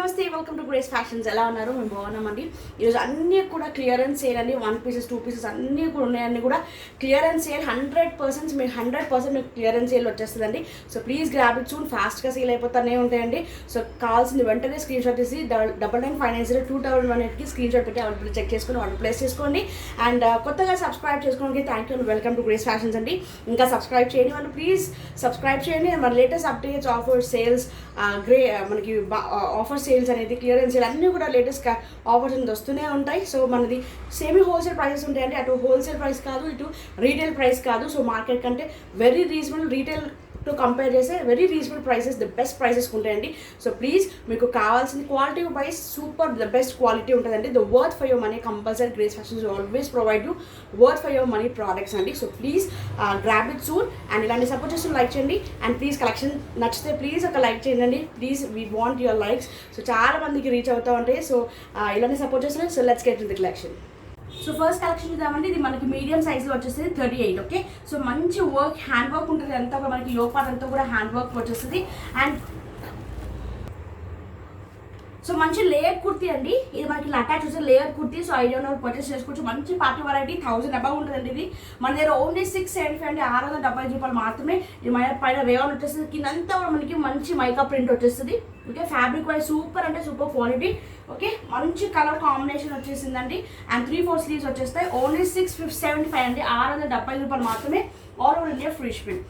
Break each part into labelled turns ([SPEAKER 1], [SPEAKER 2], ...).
[SPEAKER 1] నమస్తే welcome to grace fashions. ఎలా ఉన్నారు? మేము బాగున్నామండి. ఈరోజు అన్నీ కూడా క్లియరెన్స్ సేల్ అండి. 1 పీసెస్ 2 పీసెస్ అన్నీ కూడా ఉన్నాయన్నీ కూడా క్లియరెన్స్ సేల్ 100% మీకు 100% మీకు క్లియరెన్స్ సేల్ వచ్చేస్తుందండి. So please grab it soon. ఫాస్ట్గా సేల్ అయిపోతానే ఉంటాయండి. సో కావాల్సింది వెంటనే స్క్రీన్ షాట్ తీసి 99590211కి స్క్రీన్ షాట్ పెట్టి అవైలబుల్ చెక్ చేసుకుని ఆర్డర్ ప్లేస్ చేసుకోండి. అండ్ కొత్తగా సబ్స్క్రైబ్ చేసుకోవడానికి thank you. Welcome to grace fashions అండి. ఇంకా సబ్స్క్రైబ్ చేయండి వాళ్ళు, ప్లీజ్ సబ్స్క్రైబ్ చేయండి. మన లేటెస్ట్ అప్డేట్స్, ఆఫర్స్, సేల్స్, మనకి ఆఫర్ సేల్స్ అనేది క్లియరెన్స్ సేల్ అన్నీ కూడా లేటెస్ట్ ఆఫర్స్ అనేది వస్తూనే ఉంటాయి. సో మనది సేమీ హోల్సేల్ ప్రైసెస్ ఉంటాయండి. అటు హోల్సేల్ ప్రైస్ కాదు, ఇటు రీటైల్ ప్రైస్ కాదు. సో మార్కెట్ కంటే very reasonable, retail to compare చేస్తే very reasonable prices, the best prices ఉంటాయండి. సో ప్లీజ్ మీకు కావాల్సిన quality wise super the best quality ఉంటుందండి. The worth for your money compulsory. Grace Fashions always provide you worth for your money products అండి. So please grab it soon. And ఇలాంటి support చేస్తూ like చేయండి. And please collection నచ్చితే please ఒక like చేయండి. Please we want your likes. So చాలా మందికి reach అవుతూ ఉంటాయి. సో ఇలాంటి సపోర్ట్ చేస్తున్నాయి. So let's get in the collection. So first collection చూద్దామండి. ఇది మనకి మీడియం సైజ్లో వచ్చేస్తుంది 38. ఓకే, సో మంచి వర్క్, హ్యాండ్ వర్క్ ఉంటుంది. అంతా కూడా మనకి యోగ్ పార్ట్ అంతా కూడా హ్యాండ్ వర్క్ వచ్చేస్తుంది. అండ్ సో మంచి లేయర్ కుర్తీ అండి. ఇది మనకి అటాచ్ వచ్చే లేయర్ కుర్తీ. సో ఐడియా ఉన్న పర్చేస్ చేసుకోవచ్చు. మంచి పార్టీ వెరైటీ, 1000 అబౌవ్ ఉంటుందండి. ఇది మన దగ్గర ఓన్లీ 675 అండి, 675 రూపాయలు మాత్రమే. ఇది పైన రేవన్ వచ్చేస్తుంది. కిందంతా కూడా మనకి మంచి మైకా ప్రింట్ వచ్చేస్తుంది. ఓకే, ఫ్యాబ్రిక్ వైజ్ సూపర్ అంటే సూపర్ క్వాలిటీ. ఓకే, మంచి కలర్ కాంబినేషన్ వచ్చేసిందండి. అండ్ 3/4 స్లీవ్స్ వచ్చేస్తాయి. ఓన్లీ 675 అండి, 675 రూపాయలు మాత్రమే. All over India free shipping.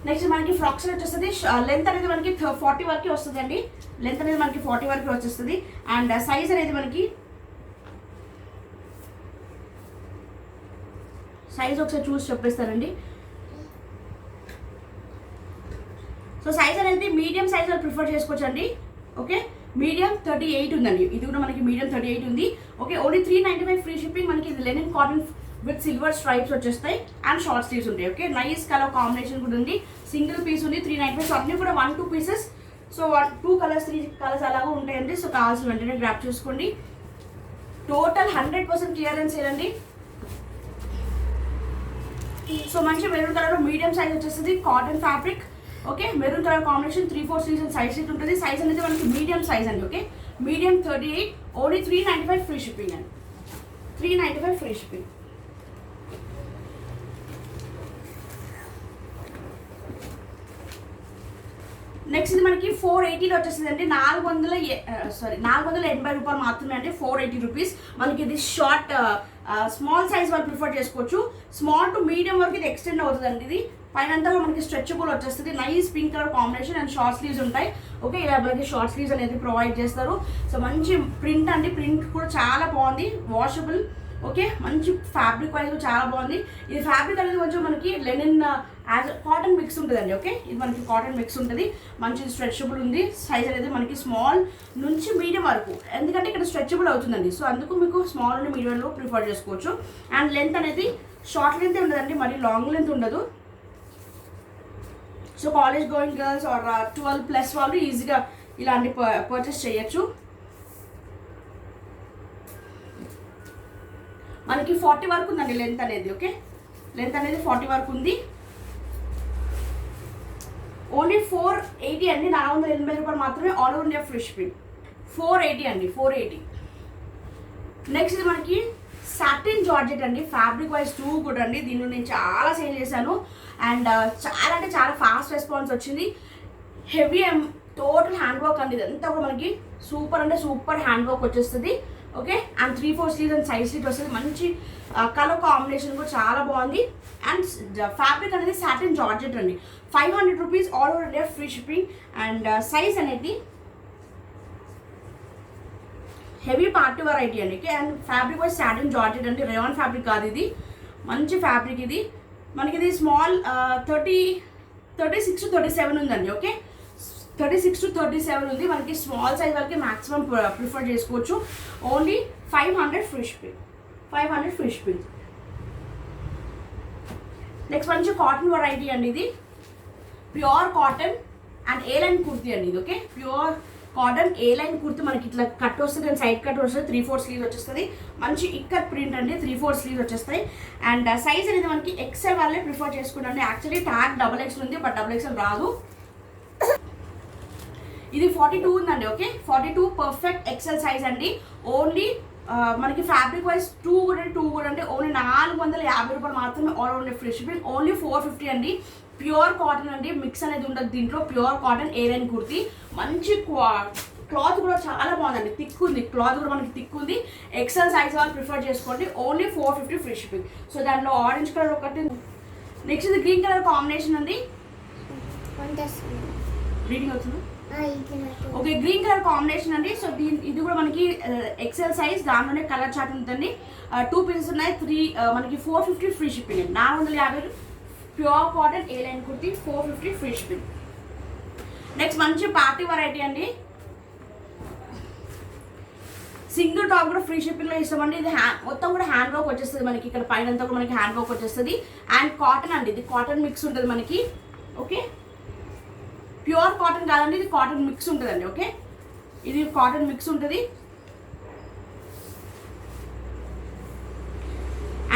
[SPEAKER 1] Next మనకి ఫ్రాక్స్ వచ్చేస్తుంది. లెంత్ అనేది మనకి 40 వరకు వస్తుంది అండి. లెంత్ అనేది మనకి 40 వరకు వచ్చేస్తుంది. అండ్ సైజ్ అనేది మనకి సైజ్ ఒకసారి చూసి చెప్పేస్తారండి. సో సైజ్ అనేది మీడియం సైజ్ ప్రిఫర్ చేసుకోవచ్చు అండి. ఓకే, మీడియం 38 ఉందండి. ఇది కూడా మనకి మీడియం 38 ఉంది. Okay, only 395 free shipping. మనకి ఇది linen cotton with silver stripes వచ్చేస్తాయి. అండ్ షార్ట్ స్లీవ్స్ ఉంటాయి. ఓకే, నైస్ కలర్ కాంబినేషన్ కూడా ఉంది. సింగిల్ పీస్ ఉంది 395. సో అన్నీ కూడా 1-2 పీసెస్. సో 2 కలర్స్ 3 కలర్స్ అలాగా ఉంటాయండి. సో కావాల్సిన వెంటనే గ్రాప్ చేసుకోండి. టోటల్ 100% క్లియరెన్స్ ఏనండి. సో మంచి మెరూన్ కలర్ మీడియం సైజ్ వచ్చేస్తుంది. Cotton fabric. Okay, maroon colour combination 3/4 sleeves and size seat ఉంటుంది. సైజ్ అనేది మనకి మీడియం సైజ్ అండి. Okay, medium 38, only 395 free shipping అండి. 395 ఫ్రీ షిప్పింగ్. నెక్స్ట్ ఇది మనకి 480లో వచ్చేస్తుంది అండి. 480 రూపాయలు మాత్రమే అండి. 480 రూపీస్. మనకి ఇది షార్ట్ స్మాల్ సైజ్ వాళ్ళు ప్రిఫర్ చేసుకోవచ్చు. స్మాల్ టు మీడియం వరకు ఇది ఎక్స్టెండ్ అవుతుంది అండి. ఇది పైన అంతా మనకి స్ట్రెచబుల్ వచ్చేస్తుంది. Nice pink colour combination and short sleeves ఉంటాయి. ఓకే, ఇలా మనకి షార్ట్ స్లీవ్స్ అనేది ప్రొవైడ్ చేస్తారు. సో మంచి ప్రింట్ అండి. ప్రింట్ కూడా చాలా బాగుంది, వాషబుల్. ఓకే, మంచి ఫ్యాబ్రిక్ వైజ్ చాలా బాగుంది. ఇది ఫ్యాబ్రిక్ అనేది కొంచెం మనకి లెనిన్ యాజ్ కాటన్ మిక్స్ ఉంటుందండి. ఓకే, ఇది మనకి కాటన్ మిక్స్ ఉంటుంది. మంచి స్ట్రెచబుల్ ఉంది. సైజ్ అనేది మనకి స్మాల్ నుంచి మీడియం వరకు, ఎందుకంటే ఇక్కడ స్ట్రెచబుల్ అవుతుందండి. సో అందుకు మీకు స్మాల్ నుండి మీడియంలో ప్రిఫర్ చేసుకోవచ్చు. అండ్ లెంత్ అనేది షార్ట్ లెంత్ ఉండదండి, మరి లాంగ్ లెంత్ ఉండదు. So college going girls or 12+ వాళ్ళు ఈజీగా ఇలాంటి పర్చేస్ చేయొచ్చు. మనకి 40 వరకు ఉందండి లెంత్ అనేది. ఓకే, లెంత్ అనేది 40 వరకు ఉంది. ఓన్లీ 480 అండి, 480 రూపాయలు మాత్రమే. All over India free shipping. 480 అండి, 480. నెక్స్ట్ ఇది మనకి సాటిన్ జార్జెట్ అండి. ఫ్యాబ్రిక్ వైజ్ 2 కూడా అండి. దీనిలో నేను చాలా సేల్ చేశాను. అండ్ చాలా అంటే చాలా ఫాస్ట్ రెస్పాన్స్ వచ్చింది. హెవీ టోటల్ హ్యాండ్ వర్క్ అండి. ఇదంతా కూడా మనకి సూపర్ అంటే సూపర్ హ్యాండ్ వర్క్ వచ్చేస్తుంది. Okay, and 3/4 sleeves and size sleeve వస్తుంది. మంచి కలర్ కాంబినేషన్ కూడా చాలా బాగుంది. అండ్ ఫ్యాబ్రిక్ అనేది సాటిన్ జార్జెట్ అండి. 500 rupees. All over India free shipping. And size అనేది హెవీ పార్టీ వెరైటీ అండి. Okay, and fabric wise satin georgette అండి. రేయాన్ ఫ్యాబ్రిక్ కాదు ఇది, మంచి ఫ్యాబ్రిక్ ఇది. మనకి ఇది స్మాల్ 36 to 37 ఉందండి. ఓకే, 36 to 37 ఉంది. మనకి స్మాల్ సైజ్ వరకు మ్యాక్సిమం ప్రిఫర్ చేసుకోవచ్చు. Only 500 free shipping. 500 free shipping. Next మంచి కాటన్ వెరైటీ అండి. ఇది pure cotton and A line kurti అండి. ఇది okay, pure cotton A line kurti. మనకి ఇట్లా కట్ వస్తుంది అండ్ సైడ్ కట్ వస్తుంది. 3/4 స్లీవ్స్ వచ్చేస్తుంది. మంచి ఇక్కత్ ప్రింట్ అండి. 3/4 స్లీవ్స్ వచ్చేస్తాయి. అండ్ సైజ్ అనేది మనకి XL వాళ్ళే ప్రిఫర్ చేసుకుంటాం. యాక్చువల్లీ ట్యాగ్ XXL ఉంది, బట్ XXL రాదు. ఇది 42 ఉందండి. ఓకే, 42 పర్ఫెక్ట్ ఎక్సెల్ సైజ్ అండి. ఓన్లీ మనకి ఫ్యాబ్రిక్ వైజ్ 2 కూడా అంటే ఓన్లీ 450 రూపాయలు మాత్రమే. All only free shipping. Only 450 అండి. ప్యూర్ కాటన్ అండి, మిక్స్ అనేది ఉండదు దీంట్లో. ప్యూర్ కాటన్ ఏరైన్ కుర్తీ, మంచి క్లాత్ కూడా చాలా బాగుందండి. థిక్ ఉంది క్లాత్ కూడా, మనకి థిక్ ఉంది. ఎక్సెల్ సైజ్ వాళ్ళు ప్రిఫర్ చేసుకోండి. Only 450 free shipping. సో దాంట్లో ఆరెంజ్ కలర్ ఒకటి, నెక్స్ట్ ఇది గ్రీన్ కలర్ కాంబినేషన్ అండి. రీడింగ్ అవుతుంది. ఓకే, గ్రీన్ కలర్ కాంబినేషన్ అండి. సో ఇది కూడా మనకి ఎక్సెల్ సైజ్, దాంట్లోనే కలర్ చార్ట్ ఉంటుందండి. 2 పీసెస్ ఉన్నాయి. 3 మనకి 450 ఫ్రీ షిప్పింగ్ అండి. 450 pure cotton A line kurti, 450 free shipping. Next మంచి పార్టీ వెరైటీ అండి. సింగిల్ టాప్ కూడా ఫ్రీ షిప్పింగ్లో ఇస్తామండి. ఇది మొత్తం కూడా హ్యాండ్ వర్క్ వచ్చేస్తుంది మనకి. ఇక్కడ పైన అంతా కూడా మనకి హ్యాండ్ వర్క్ వచ్చేస్తుంది. అండ్ కాటన్ అండి, ఇది కాటన్ మిక్స్ ఉంటుంది మనకి. ఓకే, ప్యూర్ కాటన్ కాదండి, ఇది కాటన్ మిక్స్ ఉంటుందండి. ఓకే, ఇది కాటన్ మిక్స్ ఉంటుంది.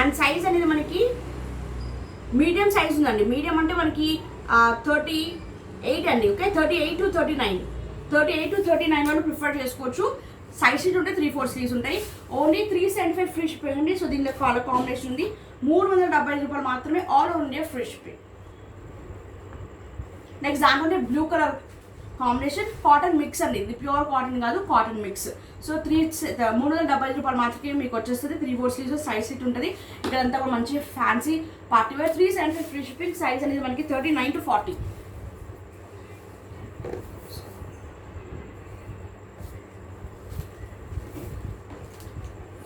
[SPEAKER 1] అండ్ సైజ్ అనేది మనకి మీడియం సైజ్ ఉందండి. మీడియం అంటే మనకి 38 అండి. ఓకే, 38 to 39, 38 to 39 వాళ్ళు ప్రిఫర్ చేసుకోవచ్చు. సైజ్ షీట్ ఉంటే 3/4 స్లీవ్స్ ఉంటాయి. ఓన్లీ 375 ఫ్రీ షిప్పింగ్ అండి. సో దీనిలో కలర్ కాంబినేషన్ ఉంది. 375 రూపాయలు మాత్రమే. All over India free shipping. Next దాంట్లోనే blue colour combination, cotton mix అండి. ఇది ప్యూర్ కాటన్ కాదు, కాటన్ మిక్స్. సో 375 రూపాయలు మాత్రమే మీకు వచ్చేస్తుంది. 3/4 స్లీవ్స్, సైజ్ షీట్ ఉంటుంది. ఇక్కడంతా కూడా మంచి fancy party wear. 375 free shipping. Size అనేది మనకి 39 to 40.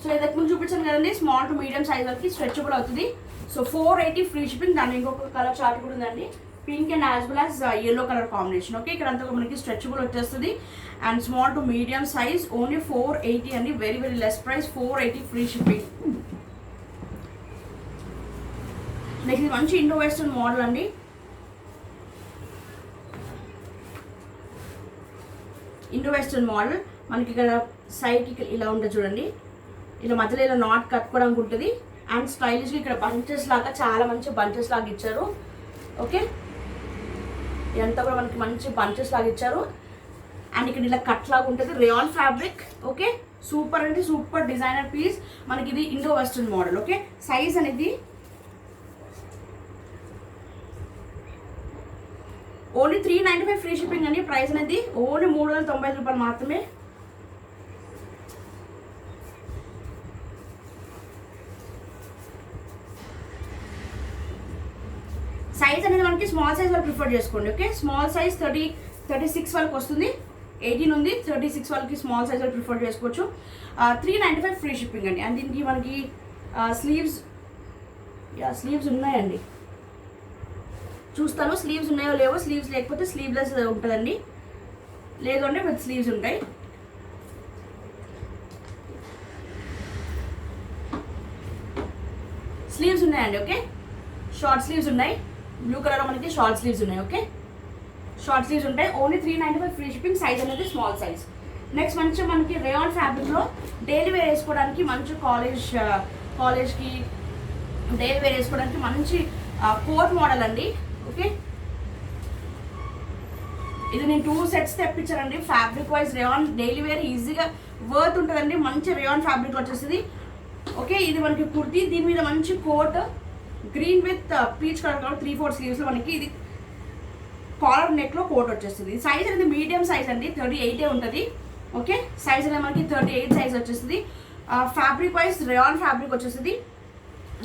[SPEAKER 1] సో ఇంతకు ముందు చూపించాను కదండి, స్మాల్ టు మీడియం సైజ్ వరకు స్ట్రెచబుల్ అవుతుంది. So 480 free shipping. దాని ఇంకొక కలర్ చార్ట్ కూడా ఉందండి, pink and as well as yellow colour combination. Okay, ఇక్కడ అంతా మనకి స్ట్రెచబుల్ వచ్చేస్తుంది. And small to medium size only 480 అండి. Very very less price, 480 free shipping. Next ఇది మంచి ఇండో వెస్టర్న్ మోడల్ అండి. ఇండో వెస్టర్న్ మోడల్ మనకి ఇక్కడ సైడ్కి ఇలా ఉంటుంది చూడండి. ఇలా మధ్యలో ఇలా నాట్ కట్టుకోవడానికి ఉంటుంది. అండ్ స్టైలిష్గా ఇక్కడ బంచెస్ లాగా, చాలా మంచి బంచెస్ లాగా ఇచ్చారు. ఓకే, ఇదంతా కూడా మనకి మంచి బంచెస్ లాగా ఇచ్చారు. అండ్ ఇక్కడ ఇలా కట్ లాగా ఉంటుంది, రేయాన్ ఫ్యాబ్రిక్. ఓకే, సూపర్ అంటే సూపర్ డిజైనర్ పీస్. మనకి ఇది Indo western model. Okay, size అనేది ఓన్లీ 395 ఫ్రీ షిప్పింగ్ అండి. ప్రైస్ అనేది ఓన్లీ 390 రూపాయలు మాత్రమే. సైజ్ అనేది మనకి స్మాల్ సైజ్ వాళ్ళు ప్రిఫర్ చేసుకోండి. ఓకే, స్మాల్ సైజ్ 36 వాళ్ళకి వస్తుంది. 18 ఉంది, 36 వాళ్ళకి స్మాల్ సైజ్ వాళ్ళు ప్రిఫర్ చేసుకోవచ్చు. 395 ఫ్రీ షిప్పింగ్ అండి. అండ్ దీనికి మనకి స్లీవ్స్ ఉన్నాయండి. చూస్తాను స్లీవ్స్ ఉన్నాయో లేవో. స్లీవ్స్ లేకపోతే స్లీవ్లెస్ ఉంటుందండి, లేదు అంటే విత్ స్లీవ్స్ ఉంటాయి. స్లీవ్స్ ఉన్నాయండి. ఓకే, షార్ట్ స్లీవ్స్ ఉన్నాయి. బ్లూ కలర్లో మనకి షార్ట్ స్లీవ్స్ ఉన్నాయి. ఓకే, షార్ట్ స్లీవ్స్ ఉంటాయి. Only 395 free shipping. సైజ్ అనేది స్మాల్ సైజ్. నెక్స్ట్ మంచి మనకి రేయాన్ ఫ్యాబ్రిక్లో డైలీ వేర్ వేసుకోవడానికి, మంచి కాలేజ్కి డైలీ వేర్ వేసుకోవడానికి మంచి కోట్ మోడల్ అండి. ఓకే, ఇది నేను 2 సెట్స్ తెప్పించానండి. Fabric wise rayon daily wear ఈజీగా వర్త్ ఉంటుందండి. మంచి రేయాన్ ఫ్యాబ్రిక్ వచ్చేస్తుంది. ఓకే, ఇది మనకి కుర్తీ, దీని మీద మంచి coat green with peach colour కాబట్టి 3/4 స్లీవ్స్లో మనకి ఇది కాలర్ నెక్లో కోట్ వచ్చేస్తుంది. సైజ్ అనేది మీడియం సైజ్ అండి, 38 ఉంటుంది. ఓకే, సైజ్ అనేది మనకి 38 సైజ్ వచ్చేస్తుంది. ఫ్యాబ్రిక్ వైజ్ రేయాన్ ఫ్యాబ్రిక్ వచ్చేస్తుంది.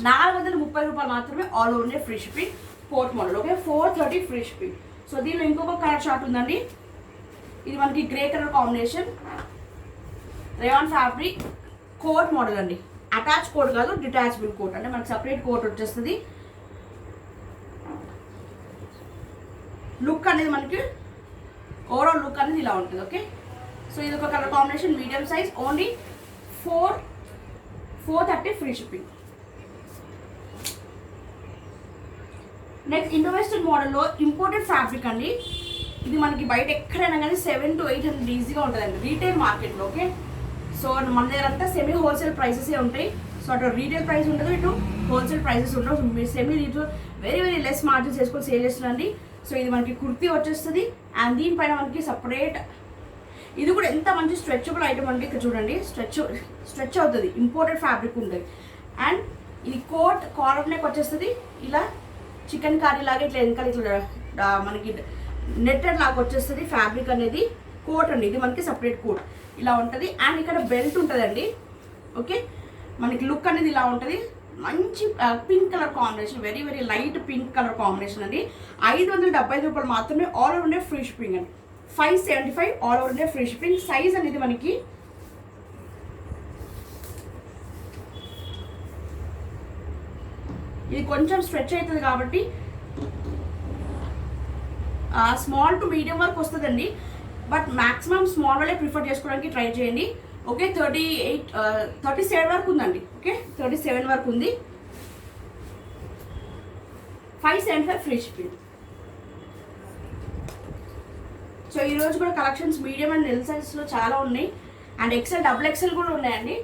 [SPEAKER 1] 430 రూపాయలు మాత్రమే. All over India free shipping. Coat model. Okay, 430 free shipping. So దీనిలో ఇంకొక కలర్ షార్ట్ ఉందండి. ఇది మనకి grey colour combination, rayon fabric, coat model అండి. అటాచ్ కోట్ కాదు, డిటాచబుల్ కోట్ అంటే మనకి సపరేట్ కోట్ వచ్చేస్తుంది. లుక్ అనేది మనకి ఓవరాల్ లుక్ అనేది ఇలా ఉంటుంది. ఓకే, సో ఇది ఒక colour combination, medium size. Only 430 free shipping. Next Indo western మోడల్లో ఇంపోర్టెడ్ ఫ్యాబ్రిక్ అండి. ఇది మనకి బయట ఎక్కడైనా కానీ 700 to 800 ఈజీగా ఉంటుందండి రీటైల్ మార్కెట్లో. ఓకే, సో మన దగ్గర అంతా సెమీ హోల్సేల్ ప్రైసెసే ఉంటాయి. సో అటు రీటైల్ ప్రైస్ ఉండదు, ఇటు హోల్సేల్ ప్రైసెస్ ఉండవు. మీరు semi retail very very less margins వేసుకొని సేల్ చేస్తున్నారండి. సో ఇది మనకి కుర్తీ వచ్చేస్తుంది. అండ్ దీనిపైన మనకి సపరేట్ ఇది కూడా ఎంత మంచి స్ట్రెచబుల్ ఐటమ్ అండి. ఇక్కడ చూడండి, స్ట్రెచ్ అవుతుంది, ఇంపోర్టెడ్ ఫ్యాబ్రిక్ ఉంటుంది. అండ్ ఇది కోట్ కాలర్ నెక్ వచ్చేస్తుంది. ఇలా చికెన్ కర్రీ లాగా ఇట్లా వెనకాల ఇట్లా మనకి నెట్టెడ్ లాగా వచ్చేస్తుంది ఫ్యాబ్రిక్ అనేది. కోట్ అండి ఇది, మనకి సపరేట్ కోట్ ఇలా ఉంటుంది. అండ్ ఇక్కడ బెల్ట్ ఉంటుందండి. ఓకే, మనకి లుక్ అనేది ఇలా ఉంటుంది. మంచి pink colour combination, very very light pink colour combination అండి. 575 రూపాయలు మాత్రమే. All over India free shipping అండి. 575 all over India free shipping. Size అనేది మనకి ఇది కొంచెం స్ట్రెచ్ అవుతుంది కాబట్టి స్మాల్ టు మీడియం వరకు వస్తుందండి. బట్ మ్యాక్సిమం స్మాల్ వాళ్ళే ప్రిఫర్ చేసుకోవడానికి ట్రై చేయండి. ఓకే, 37 వరకు ఉందండి. ఓకే, 37 వరకు ఉంది. 575 ఫ్రీ షిప్పింగ్. సో ఈరోజు కూడా కలెక్షన్స్ మీడియం అండ్ ఎల్ సైజ్లో చాలా ఉన్నాయి. అండ్ ఎక్సెల్, డబుల్ ఎక్సెల్ కూడా ఉన్నాయండి.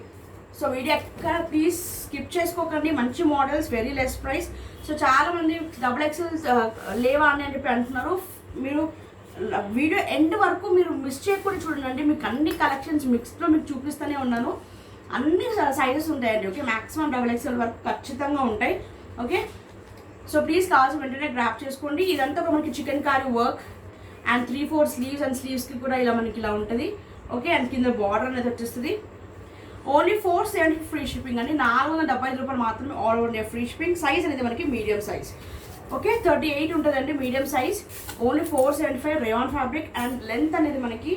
[SPEAKER 1] సో వీడియో ఎక్కడ ప్లీజ్ స్కిప్ చేసుకోకండి. మంచి models, very less price. So చాలామంది డబుల్ ఎక్సెల్ లేవా అని చెప్పి అంటున్నారు. మీరు వీడియో ఎండ్ వరకు మీరు మిస్ చేయకుండా చూడండి. మీకు అన్ని కలెక్షన్స్ మిక్స్లో మీకు చూపిస్తూనే ఉన్నాను. అన్ని సైజెస్ ఉంటాయండి. ఓకే, మ్యాక్సిమం డబుల్ ఎక్సెల్ వరకు ఖచ్చితంగా ఉంటాయి. ఓకే, సో ప్లీజ్ కావాల్సిన వెంటనే గ్రాప్ చేసుకోండి. ఇదంతా ఒక మనకి chikankari work and 3/4 sleeves and స్లీవ్స్కి కూడా ఇలా మనకి ఇలా ఉంటుంది. ఓకే, అండ్ కింద బార్డర్ అనేది వచ్చేస్తుంది. ఓన్లీ 470 ఫ్రీ షిప్పింగ్ అండి. 475 రూపాయలు మాత్రమే. All over India free shipping. Size అనేది మనకి మీడియం సైజ్. ఓకే, 38 ఉంటుందండి medium size. Only 475 rayon fabric. And length అనేది మనకి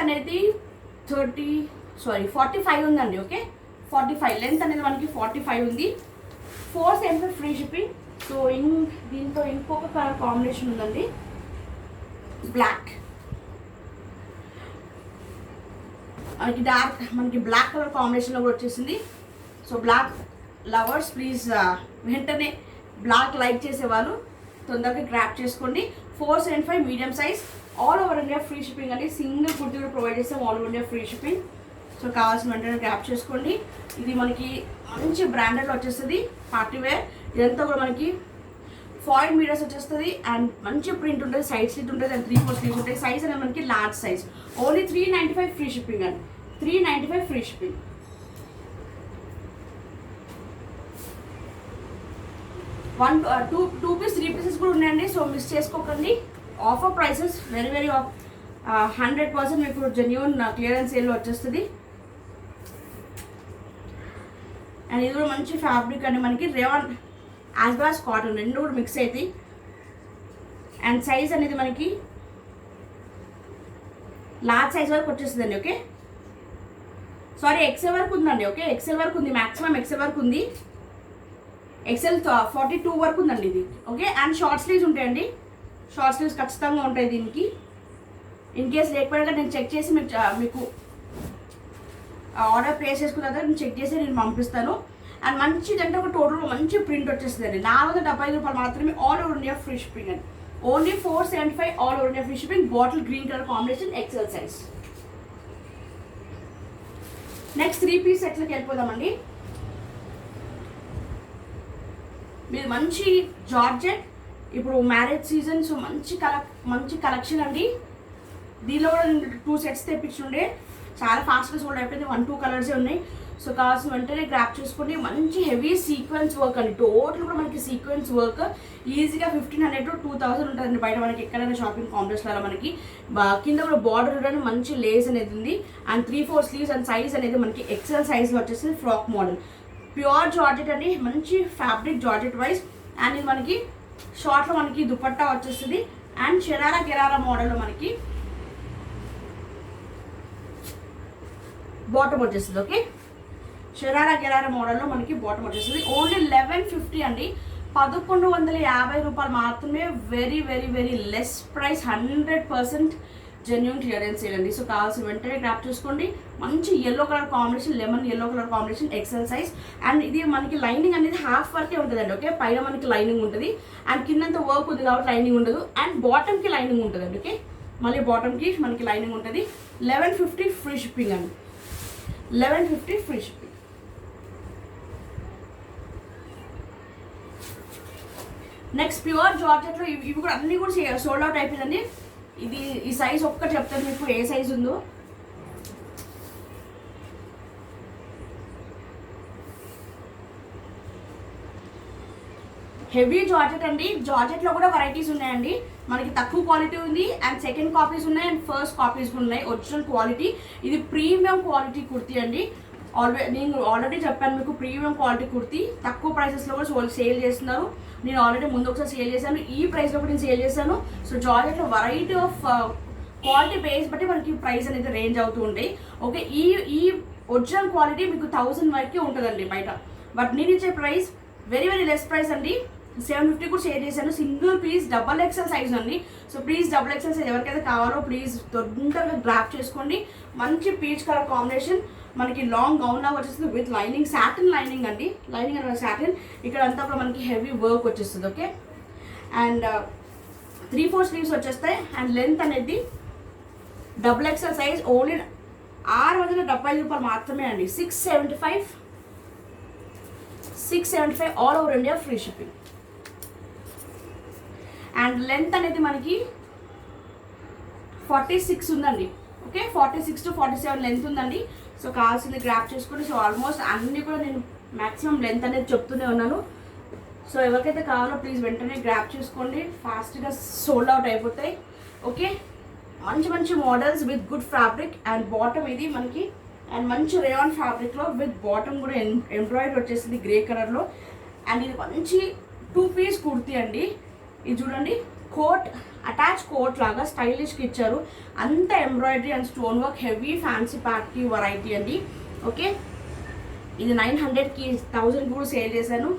[SPEAKER 1] అనేది 45 ఉందండి. ఓకే, 45 లెంత్ అనేది మనకి 45 ఉంది. 475 ఫ్రీ షిప్పింగ్. సో దీంతో ఇంకొక కలర్ కాంబినేషన్ ఉందండి, బ్లాక్. మనకి బ్లాక్ కలర్ కాంబినేషన్లో కూడా వచ్చేసింది. సో బ్లాక్ లవర్స్ ప్లీజ్ వెంటనే బ్లాక్ లైక్ చేసేవాళ్ళు తొందరగా గ్రాప్ చేసుకోండి. 475 medium size. All over India free shipping అండి. సింగిల్ కుర్తీ కూడా ప్రొవైడ్ చేస్తాం. All over India free shipping. So కావాల్సిన వెంటనే గ్రాప్ చేసుకోండి. ఇది మనకి మంచి బ్రాండెడ్లో వచ్చేస్తుంది, పార్టీ వేర్. ఇదంతా కూడా మనకి 40 మీటర్స్ వచ్చేస్తుంది. అండ్ మంచి ప్రింట్ ఉంటుంది, సైడ్ స్లిట్ ఉంటుంది, అండ్ 3/4 స్లీవ్స్ ఉంటాయి. సైజ్ అనేది మనకి large size. Only 395 free shipping అండి. 395 free shipping. Two piece 3 pieces కూడా ఉన్నాయండి. సో మిస్ చేసుకోకండి. ఆఫర్ ప్రైసెస్ వెరీ వెరీ 100% మీకు జెన్యూన్ క్లియరెన్స్ సేల్లో వచ్చేస్తుంది. అండ్ ఇది కూడా మంచి ఫ్యాబ్రిక్ అండి. మనకి rayon as well as cotton రెండు కూడా మిక్స్ అవుతాయి. అండ్ సైజ్ అనేది మనకి లార్జ్ సైజ్ వరకు వచ్చేస్తుందండి. ఓకే, సారీ ఎక్సెల్ వరకు ఉందండి. ఓకే, ఎక్సెల్ వరకు ఉంది, మ్యాక్సిమం ఎక్సెల్ వరకు ఉంది. ఎక్సెల్ 42 వరకు ఉందండి ఇది. ఓకే, అండ్ షార్ట్ స్లీవ్స్ ఉంటాయండి. షార్ట్ స్లీవ్స్ ఖచ్చితంగా ఉంటాయి దీనికి. ఇన్ కేస్ లేకపోయినా నేను చెక్ చేసి మీకు ఆర్డర్ ప్లేస్ చేసుకున్న తర్వాత నేను చెక్ చేసి నేను పంపిస్తాను. అండ్ మంచిది అంటే ఒక టోటల్ మంచి ప్రింట్ వచ్చేస్తుంది అండి. 475 రూపాయలు మాత్రమే. All over India free shipping అండి. Only 475 all over India free shipping. Bottle green colour combination, XL size. Next 3 piece సెట్లకి వెళ్ళిపోదామండి. మీరు మంచి జార్జెట్, ఇప్పుడు మ్యారేజ్ సీజన్, సో మంచి కలెక్షన్ అండి. దీనిలో కూడా 2 సెట్స్ తెప్పించుండే, చాలా ఫాస్ట్గా సోల్డ్ అయిపోయింది. 1-2 కలర్సే ఉన్నాయి. సో కావాల్సిన వెంటనే గ్రాప్ చేసుకోండి. మంచి హెవీ సీక్వెన్స్ వర్క్ అండి. టోటల్ కూడా మనకి సీక్వెన్స్ వర్క్. ఈజీగా 1500 to 2000 ఉంటుందండి బయట మనకి ఎక్కడైనా షాపింగ్ కాంప్లెక్స్లలో. మనకి కింద కూడా బార్డర్ చూడండి, మంచి లేస్ అనేది ఉంది. And 3/4 sleeves. అండ్ సైజ్ అనేది మనకి ఎక్సెల్ సైజ్లో వచ్చేసి ఫ్రాక్ మోడల్. ప్యూర్ జార్జెట్ అండి, మంచి ఫ్యాబ్రిక్ జార్జెట్ వైజ్. అండ్ ఇది మనకి షార్ట్లో మనకి దుపట్టా వచ్చేస్తుంది. అండ్ షరారా గెరారా మోడల్లో మనకి బాటమ్ వచ్చేస్తుంది. ఓకే, షరారా గెరారా మోడల్లో మనకి బాటమ్ వచ్చేస్తుంది. ఓన్లీ 1150 అండి. 1150 రూపాయలు మాత్రమే. Very very very less price. 100% genuine clearance sale అండి. సో కావాల్సిన వెంటనే గ్రాప్ చూసుకోండి. మంచి yellow colour combination, lemon yellow colour combination, XL size. And ఇది మనకి లైనింగ్ అనేది హాఫ్ వరకే ఉంటుందండి. ఓకే, పైన మనకి లైనింగ్ ఉంటుంది అండ్ కిందంతా వర్క్ ఉంది కాబట్టి లైనింగ్ ఉండదు. అండ్ బాటమ్కి లైనింగ్ ఉంటుందండి. ఓకే, మళ్ళీ బాటమ్కి మనకి లైనింగ్ ఉంటుంది. 1150 ఫ్రీ షిప్పింగ్ అండి. 1150 ఫ్రీ షిప్పింగ్. నెక్స్ట్ ప్యూర్ జార్జెట్లో ఇవి కూడా అన్నీ కూడా సోల్డ్ అవుట్ అయిపోయిందండి. ఈ సైజ్ ఒక్కటి చెప్తాను మీకు ఏ సైజ్ ఉందో. హెవీ జార్జెట్ అండి. జార్జెట్లో కూడా వెరైటీస్ ఉన్నాయండి. మనకి తక్కువ క్వాలిటీ ఉంది అండ్ సెకండ్ కాపీస్ ఉన్నాయి అండ్ ఫస్ట్ కాపీస్ ఉన్నాయి. ఒరిజినల్ క్వాలిటీ, ఇది ప్రీమియం క్వాలిటీ కుర్తీ అండి. నేను ఆల్రెడీ చెప్పాను మీకు, ప్రీమియం క్వాలిటీ కుర్తీ తక్కువ ప్రైసెస్లో కూడా సేల్ చేస్తున్నారు. నేను ఆల్రెడీ ముందు ఒకసారి సేల్ చేశాను, ఈ ప్రైస్లో కూడా నేను సేల్ చేశాను. సో జార్జెట్లో వెరైటీ ఆఫ్ క్వాలిటీ బేస్ బట్టి మనకి ప్రైస్ అనేది రేంజ్ అవుతూ ఉంటాయి. ఓకే, ఈ ఒరిజినల్ క్వాలిటీ మీకు 1000 వరకే ఉంటుందండి బయట. బట్ నేను ఇచ్చే price very very less price అండి. 750 కూడా షేర్ చేశాను. సింగిల్ పీస్ XXL సైజ్ అండి. సో ప్లీజ్ XXL సైజ్ ఎవరికైతే కావాలో ప్లీజ్ తొందరగా గ్రాప్ చేసుకోండి. మంచి పీచ్ కలర్ కాంబినేషన్, మనకి లాంగ్ గౌన్ లాగా వచ్చేస్తుంది విత్ లైనింగ్, సాటిన్ లైనింగ్ అండి. లైనింగ్ అనే సాటిన్, ఇక్కడ అంతా కూడా మనకి హెవీ వర్క్ వచ్చేస్తుంది. ఓకే, అండ్ 3/4 స్లీవ్స్ వచ్చేస్తాయి. అండ్ లెంత్ అనేది XXL సైజ్ ఓన్లీ 675 రూపాయలు మాత్రమే అండి. 675 all over India free shipping. And length అనేది మనకి 46 ఉందండి. ఓకే, 46 to 47 లెంత్ ఉందండి. సో కావాల్సింది గ్రాప్ చేసుకోండి. సో ఆల్మోస్ట్ అన్నీ కూడా నేను మ్యాక్సిమం లెంత్ అనేది చెప్తూనే ఉన్నాను. సో ఎవరికైతే కావాలో ప్లీజ్ వెంటనే గ్రాప్ చేసుకోండి, ఫాస్ట్గా సోల్డ్ అవుట్ అయిపోతాయి. ఓకే, మంచి మంచి models with good fabric. And bottom ఇది మనకి, అండ్ మంచి రేయాన్ ఫ్యాబ్రిక్లో విత్ బాటమ్ కూడా ఎంబ్రాయిడరీ వచ్చేసింది గ్రే కలర్లో. అండ్ ఇది మంచి 2 పీస్ కుర్తీ అండి. ఇది చూడండి, కోట్ అటాచ్ కోట్ లాగా స్టైలిష్కి ఇచ్చారు. అంత embroidery and stone work, heavy fancy ప్యాక్కి వెరైటీ అండి. ఓకే, ఇది 900కి 1000 కూడా సేల్ చేశాను.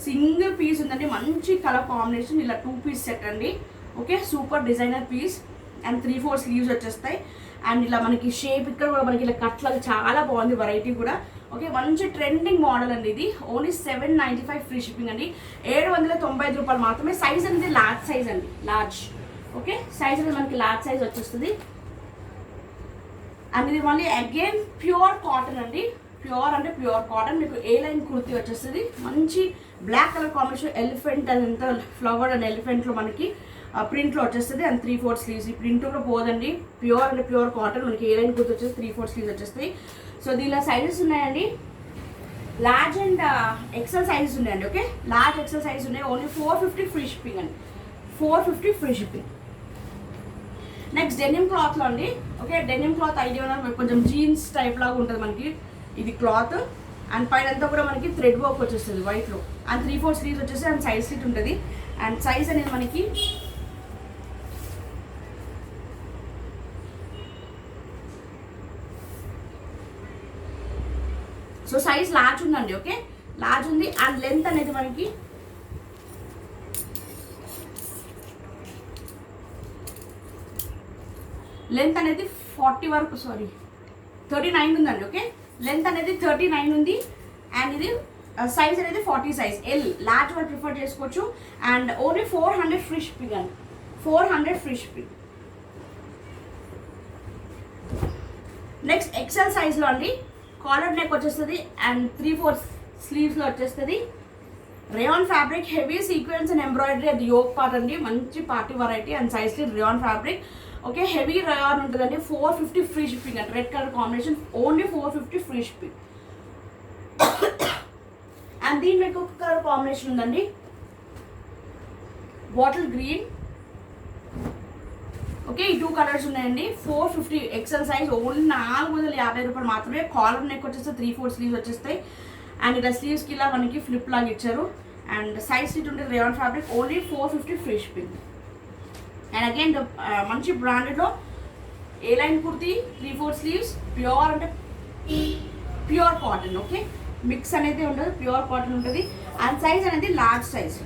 [SPEAKER 1] సింగిల్ పీస్ ఉందండి, మంచి కలర్ కాంబినేషన్, ఇలా 2 పీస్ సెట్ అండి. Okay, super designer piece. And 3/4 sleeves వచ్చేస్తాయి. అండ్ ఇలా మనకి షేప్ ఇక్కడ కూడా మనకి ఇలా కట్ లాగా చాలా బాగుంది వెరైటీ కూడా. ఓకే, మంచి ట్రెండింగ్ మోడల్ అండి. ఇది ఓన్లీ 795 ఫ్రీ షిప్పింగ్ అండి. 795 రూపాయలు మాత్రమే. సైజ్ అనేది లార్జ్ సైజ్ అండి, లార్జ్. ఓకే, సైజ్ అనేది మనకి లార్జ్ సైజ్ వచ్చేస్తుంది. అండ్ ఇది మళ్ళీ అగైన్ ప్యూర్ కాటన్ అండి. ప్యూర్ అంటే ప్యూర్ కాటన్, మీకు ఏ లైన్ కుర్తీ వచ్చేస్తుంది. మంచి బ్లాక్ కలర్ కాంబినేషన్, ఎలిఫెంట్ అంతా ఫ్లవర్ అండ్ ఎలిఫెంట్లో మనకి ప్రింట్లో వచ్చేస్తుంది. And 3/4 sleeves. ఈ ప్రింట్ కూడా పోదండి, ప్యూర్ అంటే ప్యూర్ కాటన్. మనకి ఏ లైన్ కుర్తీ వచ్చేసి 3/4 స్లీవ్స్ వచ్చేస్తాయి. సో దీనిలో సైజెస్ ఉన్నాయండి, లార్జ్ అండ్ ఎక్సెల్ సైజెస్ ఉన్నాయండి. ఓకే, లార్జ్ ఎక్సెల్ సైజ్ ఉన్నాయి. ఓన్లీ 450 ఫ్రీ షిప్పింగ్ అండి. 450 ఫ్రీ షిప్పింగ్. నెక్స్ట్ డెనిమ్ క్లాత్లో అండి. ఓకే, డెనిమ్ క్లాత్ ఐడియా ఉన్నా, కొంచెం జీన్స్ టైప్ లాగా ఉంటుంది మనకి ఇది క్లాత్. అండ్ పైన అంతా కూడా మనకి థ్రెడ్ వర్క్ వచ్చేస్తుంది వైట్లో. అండ్ 3/4 స్లీవ్స్ వచ్చేసి అండ్ సైజ్ స్లిట్ ఉంటుంది. అండ్ సైజ్ అనేది మనకి సో సైజ్ లార్జ్ ఉందండి. ఓకే, లార్జ్ ఉంది. అండ్ లెంత్ అనేది మనకి లెంత్ అనేది 40 వరకు 39 ఉందండి. ఓకే, లెంత్ అనేది 39 ఉంది. అండ్ ఇది సైజ్ అనేది 40 సైజ్, ఎల్ లార్జ్ వాళ్ళు ప్రిఫర్ చేసుకోవచ్చు. అండ్ ఓన్లీ 400 ఫ్రీ షిప్పింగ్ అండి. 400 ఫ్రీ షిప్పింగ్. నెక్స్ట్ ఎక్సెల్ సైజ్లో అండి. కాలర్ నెక్ వచ్చేస్తుంది అండ్ 3/4 స్లీవ్స్లో వచ్చేస్తుంది. Rayon fabric, heavy sequence and embroidery, అది యోక్ పార్ట్ అండి. మంచి party variety and size rayon fabric. Okay, heavy rayon ఉంటుందండి. 450 ఫ్రీ షిప్పింగ్ అండి. Red colour combination, only 450 free shipping. And దీని మీకు ఒక కలర్ కాంబినేషన్ ఉందండి, బాటిల్ గ్రీన్. ఓకే, ఈ 2 కలర్స్ ఉన్నాయండి. 450 ఎక్సెల్ సైజ్, ఓన్లీ 450 రూపాయలు మాత్రమే. కాలర్ నెక్ వచ్చేస్తే 3/4 స్లీవ్స్ వచ్చేస్తాయి. అండ్ ఇలా స్లీవ్స్కి ఇలా మనకి ఫ్లిప్ లాగా ఇచ్చారు. అండ్ సైజ్ సీట్ ఉంటుంది rayon fabric, only 450 free shipping. And again మంచి బ్రాండెడ్లో ఏ లైన్ కుర్తీ, 3/4 స్లీవ్స్, ప్యూర్ అంటే ప్యూర్ కాటన్. ఓకే, మిక్స్ అనేది ఉండదు, ప్యూర్ కాటన్ ఉంటుంది. అండ్ సైజ్ అనేది లార్జ్ సైజ్.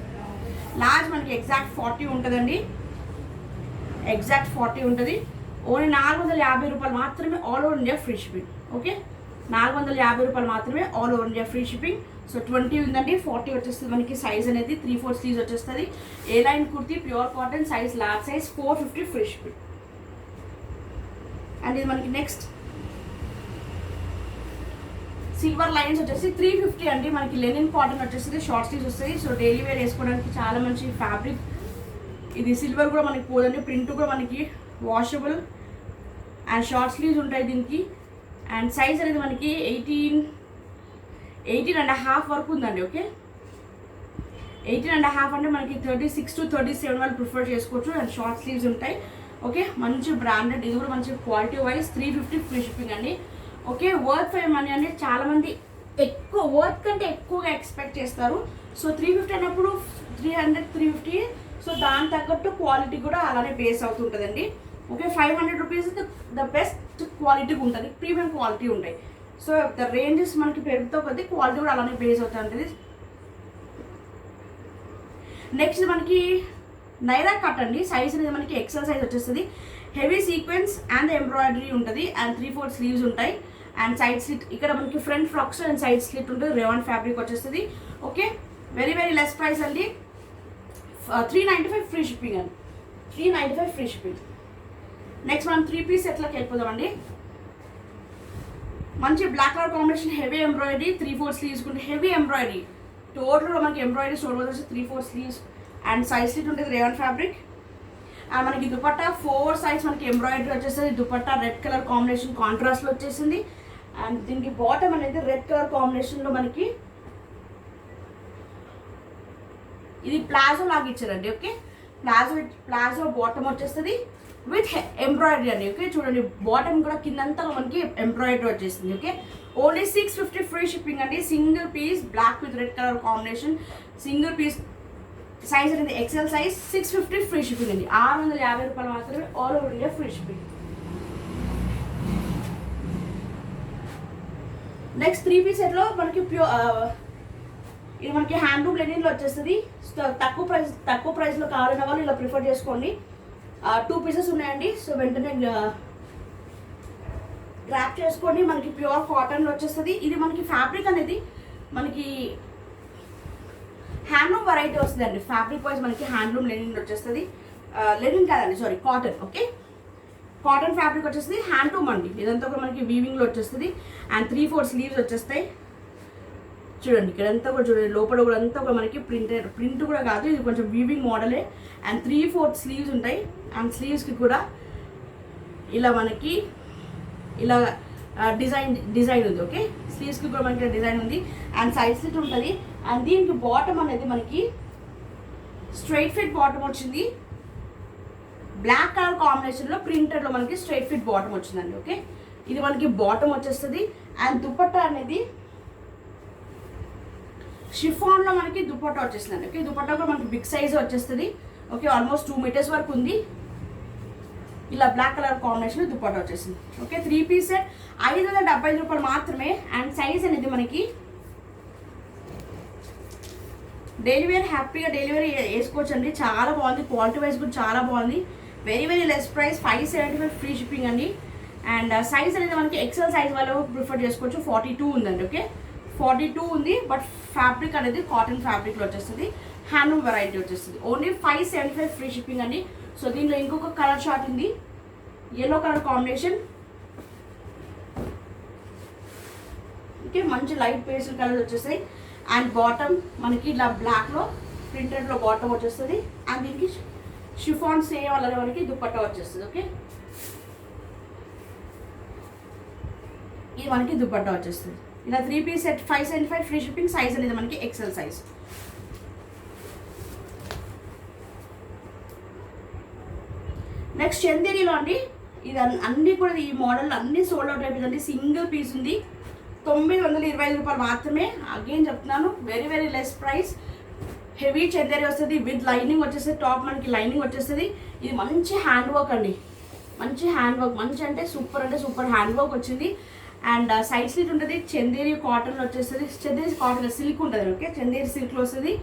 [SPEAKER 1] లార్జ్ మనకి ఎగ్జాక్ట్ 40 ఉంటుందండి. ఎగ్జాక్ట్ 40 ఉంటుంది. ఓన్లీ 450 రూపాయలు మాత్రమే. All over India free shipping. Okay, 450 రూపాయలు మాత్రమే. All over India free shipping. So 20 ఉందండి, 40 వచ్చేస్తుంది మనకి. సైజ్ అనేది 3/4 స్లీవ్స్ వచ్చేస్తుంది. A line kurti, pure cotton, size large size, 450 free shipping. And ఇది మనకి నెక్స్ట్ సిల్వర్ లైన్స్ వచ్చేసి 350 అండి. మనకి లెనిన్ కాటన్ వచ్చేసి షార్ట్ స్లీవ్స్ వస్తాయి. సో డైలీ వేర్ వేసుకోవడానికి చాలా మంచి ఫ్యాబ్రిక్. ఇది సిల్వర్ కూడా మనకి పోదండి, ప్రింట్ కూడా మనకి వాషబుల్ అండ్ షార్ట్ స్లీవ్స్ ఉంటాయి దీనికి. అండ్ సైజ్ అనేది మనకి 18.5 వరకు ఉందండి. ఓకే, 18.5 అంటే మనకి 36 to 37 వాళ్ళు ప్రిఫర్ చేసుకోవచ్చు. అండ్ షార్ట్ స్లీవ్స్ ఉంటాయి. ఓకే, మంచి బ్రాండెడ్, ఇది కూడా మంచి క్వాలిటీ వైజ్. 350 ఫ్రీ షిప్పింగ్ అండి. ఓకే, వర్త్ ఫర్ మనీ అంటే చాలామంది ఎక్కువ వర్త్ కంటే ఎక్కువగా ఎక్స్పెక్ట్ చేస్తారు. సో 350 అన్నప్పుడు 300 350, సో దాని తగ్గట్టు క్వాలిటీ కూడా అలానే బేస్ అవుతుంటుందండి. ఓకే, 500 రూపీస్ ద బెస్ట్ క్వాలిటీగా ఉంటుంది, ప్రీమియం క్వాలిటీ ఉంటాయి. సో ద రేంజెస్ మనకి పెరుగుతూ కొద్దీ క్వాలిటీ కూడా అలానే బేస్ అవుతూ ఉంటుంది. నెక్స్ట్ మనకి నైరా కట్ అండి. సైజ్ అనేది మనకి ఎక్సెల్ సైజ్ వచ్చేస్తుంది. హెవీ సీక్వెన్స్ అండ్ ఎంబ్రాయిడరీ ఉంటుంది అండ్ 3/4 స్లీవ్స్ ఉంటాయి. అండ్ సైడ్ స్లిట్ ఇక్కడ మనకి front frocks and side slit ఉంటుంది. రేవాన్ ఫ్యాబ్రిక్ వచ్చేస్తుంది. Okay, very very less price అండి. 395 ఫ్రీ షిప్పింగ్ అండి. 395 ఫ్రీ షిప్పింగ్. నెక్స్ట్ మనం 3 పీస్ సెట్లోకి వెళ్ళిపోదామండి. మంచి black colour combination, heavy embroidery, 3/4 sleeves ఉంటుంది. హెవీ ఎంబ్రాయిడరీ టోటల్గా మనకి ఎంబ్రాయిడరీ స్టోర్ వచ్చేసి 3/4 స్లీవ్స్ అండ్ సైడ్ స్లిట్ ఉంటుంది. రేవాన్ ఫ్యాబ్రిక్. అండ్ మనకి దుపట్టా 4 సైడ్స్ మనకి ఎంబ్రాయిడరీ వచ్చేస్తుంది. దుపట్టా రెడ్ కలర్ కాంబినేషన్ కాంట్రాస్ట్లో వచ్చేసింది. అండ్ దీనికి బాటమ్ అనేది రెడ్ కలర్ కాంబినేషన్లో మనకి ఇది ప్లాజో లాగా ఇచ్చారండి. ఓకే, ప్లాజో బాటమ్ వచ్చేస్తుంది విత్ ఎంబ్రాయిడరీ అండి. ఓకే, చూడండి బాటమ్ కూడా కిందంతా మనకి ఎంబ్రాయిడరీ వచ్చేసింది. ఓకే, ఓన్లీ 650 ఫ్రీ షిప్పింగ్ అండి. Single piece black with red colour combination, single piece. Size అనేది ఎక్సెల్ సైజ్. 650 ఫ్రీ షిప్పింగ్ అండి. 650 రూపాయలు మాత్రమే, all over India free shipping. Next 3 piece సెట్లో మనకి ఇది మనకి హ్యాండ్లూమ్ లెనిన్లో వచ్చేస్తుంది. తక్కువ ప్రైస్లో కావాలన్న వాళ్ళు ఇలా ప్రిఫర్ చేసుకోండి. 2 పీసెస్ ఉన్నాయండి. సో వెంటనే గ్రాప్ చేసుకోండి. మనకి ప్యూర్ కాటన్లో వచ్చేస్తుంది. ఇది మనకి ఫ్యాబ్రిక్ అనేది మనకి హ్యాండ్లూమ్ వెరైటీ వస్తుందండి. ఫ్యాబ్రిక్ వైజ్ మనకి హ్యాండ్లూమ్ లెనిన్ వచ్చేస్తుంది. లెనిన్ కాదండి, sorry, cotton. Okay, cotton fabric వచ్చేస్తుంది. హ్యాండ్లూమ్ అండి. ఇదంతా కూడా మనకి వీవింగ్లో వచ్చేస్తుంది. అండ్ 3/4 స్లీవ్స్ వచ్చేస్తాయి. చూడండి ఇక్కడంతా కూడా చూడండి, లోపల కూడా అంతా కూడా మనకి ప్రింట్ కూడా కాదు, ఇది కొంచెం వీవింగ్ మోడలే. అండ్ 3/4 స్లీవ్స్ ఉంటాయి. అండ్ స్లీవ్స్కి కూడా ఇలా మనకి ఇలా డిజైన్ ఉంది. ఓకే, స్లీవ్స్కి కూడా మనకి డిజైన్ ఉంది. అండ్ సైడ్ స్లిట్ ఉంటుంది. అండ్ దీనికి బాటమ్ అనేది మనకి స్ట్రైట్ ఫిట్ బాటమ్ వచ్చింది. బ్లాక్ కలర్ కాంబినేషన్లో ప్రింటెడ్లో మనకి స్ట్రైట్ ఫిట్ బాటమ్ వచ్చిందండి. ఓకే, ఇది మనకి బాటమ్ వచ్చేస్తుంది. అండ్ దుపట్టా అనేది షిఫాన్లో మనకి దుపట్టా వచ్చేస్తుందండి. ఓకే, దుపట్టా కూడా మనకి బిగ్ సైజ్ వచ్చేస్తుంది. ఓకే, ఆల్మోస్ట్ 2 మీటర్స్ వరకు ఉంది. ఇలా బ్లాక్ కలర్ కాంబినేషన్ దుపట్టా వచ్చేసింది. ఓకే, 3 పీస్ సెట్ 575 రూపాయలు మాత్రమే. అండ్ సైజ్ అనేది మనకి డైలీ వేర్, హ్యాపీగా డైలీ వేర్ వేసుకోవచ్చు అండి. చాలా బాగుంది, క్వాలిటీ వైజ్ కూడా చాలా బాగుంది. Very very less price, 575 free shipping అండి. అండ్ సైజ్ అనేది మనకి ఎక్సెల్ సైజ్ వాళ్ళు ప్రిఫర్ చేసుకోవచ్చు. 42 ఉందండి. ఓకే, 42 ఉంది. బట్ ఫ్యాబ్రిక్ అనేది కాటన్ ఫ్యాబ్రిక్లో వచ్చేస్తుంది. హ్యాండ్లూమ్ వెరైటీ వచ్చేస్తుంది. ఓన్లీ 575 ఫ్రీ షిప్పింగ్ అండి. సో దీనిలో ఇంకొక కలర్ షార్ట్ ఉంది, ఎల్లో కలర్ కాంబినేషన్. ఓకే, మంచి లైట్ పేస్టల్ కలర్స్ వచ్చేస్తాయి. అండ్ బాటమ్ మనకి ఇలా బ్లాక్లో ప్రింటెడ్లో బాటమ్ వచ్చేస్తుంది. అండ్ దీనికి షిఫాన్ సేమ్ అలాగే మనకి దుపట్టా వచ్చేస్తుంది. ఓకే, ఇది మనకి దుపట్టా వచ్చేస్తుంది. ఇలా 3 piece set 575 free shipping. Size అనేది మనకి ఎక్సెల్ సైజ్. నెక్స్ట్ చందేరిలో అండి. ఇది అన్నీ కూడా ఈ మోడల్ అన్నీ సోల్డ్ అవుట్ అయిపోయిందండి. సింగిల్ పీస్ ఉంది. 925 రూపాయలు మాత్రమే. అగైన్ చెప్తున్నాను, very very less price. Heavy Chanderi వస్తుంది విత్ లైనింగ్ వచ్చేస్తుంది. టాప్ మనకి లైనింగ్ వచ్చేస్తుంది. ఇది మంచి హ్యాండ్ వర్క్ అండి, మంచి హ్యాండ్ వర్క్, మంచి అంటే సూపర్ హ్యాండ్ వర్క్ వచ్చింది. అండ్ సైడ్ స్లిట్ ఉంటుంది. చందేరి కాటన్లో వచ్చేస్తుంది. చందేరి కాటన్ సిల్క్ ఉంటుంది. ఓకే, చందేరి సిల్క్లో వస్తుంది.